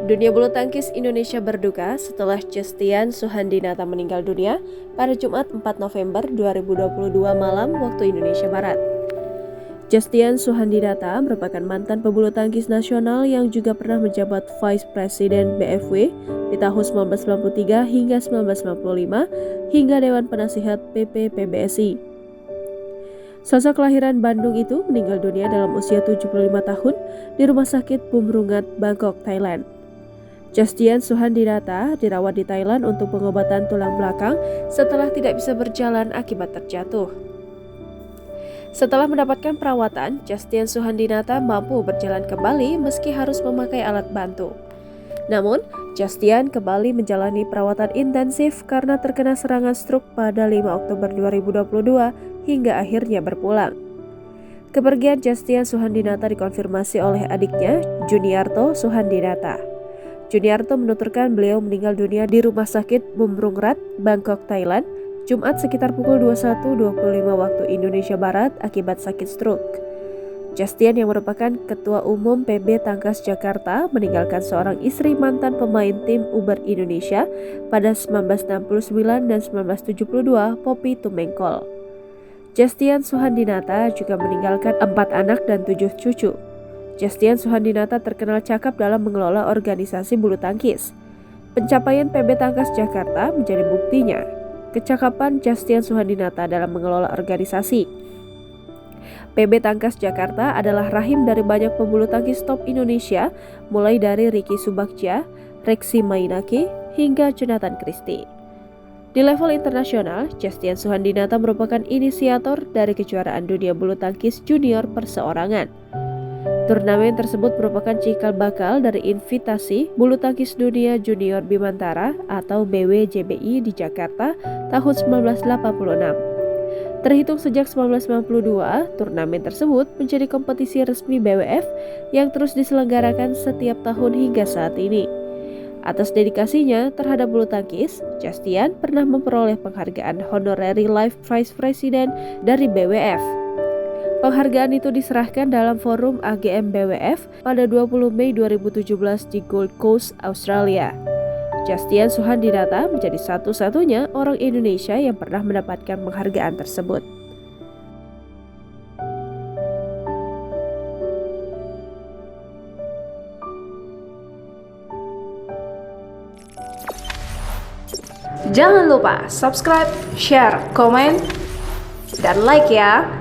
Dunia bulu tangkis Indonesia berduka setelah Justian Suhandinata meninggal dunia pada Jumat 4 November 2022 malam waktu Indonesia Barat. Justian Suhandinata merupakan mantan pebulu tangkis nasional yang juga pernah menjabat Vice President BFW di tahun 1993 hingga 1995 hingga Dewan Penasihat PP PBSI. Sosok kelahiran Bandung itu meninggal dunia dalam usia 75 tahun di Rumah Sakit Bumrungat, Bangkok, Thailand. Justian Suhandinata dirawat di Thailand untuk pengobatan tulang belakang setelah tidak bisa berjalan akibat terjatuh. Setelah mendapatkan perawatan, Justian Suhandinata mampu berjalan kembali meski harus memakai alat bantu. Namun, Justian kembali menjalani perawatan intensif karena terkena serangan stroke pada 5 Oktober 2022 hingga akhirnya berpulang. Kepergian Justian Suhandinata dikonfirmasi oleh adiknya, Juniarto Suhandinata. Juniarto menuturkan beliau meninggal dunia di Rumah Sakit Bumrungrad, Bangkok, Thailand, Jumat sekitar pukul 21.25 waktu Indonesia Barat akibat sakit stroke. Justian yang merupakan Ketua Umum PB Tangkas Jakarta meninggalkan seorang istri mantan pemain tim Uber Indonesia pada 1969 dan 1972, Poppy Tumengkol. Justian Suhandinata juga meninggalkan 4 anak dan 7 cucu. Justian Suhandinata terkenal cakap dalam mengelola organisasi bulu tangkis. Pencapaian PB Tangkas Jakarta menjadi buktinya kecakapan Justian Suhandinata dalam mengelola organisasi. PB Tangkas Jakarta adalah rahim dari banyak pebulu tangkis top Indonesia, mulai dari Ricky Subagja, Reksi Mainaki, hingga Jonathan Christie. Di level internasional, Justian Suhandinata merupakan inisiator dari kejuaraan dunia bulu tangkis junior perseorangan. Turnamen tersebut merupakan cikal bakal dari Invitasi Bulu Tangkis Dunia Junior Bimantara atau BWJBI di Jakarta tahun 1986. Terhitung sejak 1992, turnamen tersebut menjadi kompetisi resmi BWF yang terus diselenggarakan setiap tahun hingga saat ini. Atas dedikasinya terhadap bulu tangkis, Justian pernah memperoleh penghargaan Honorary Life Vice President dari BWF. Penghargaan itu diserahkan dalam forum AGM BWF pada 20 Mei 2017 di Gold Coast, Australia. Justian Suhandinata menjadi satu-satunya orang Indonesia yang pernah mendapatkan penghargaan tersebut. Jangan lupa subscribe, share, komen, dan like ya!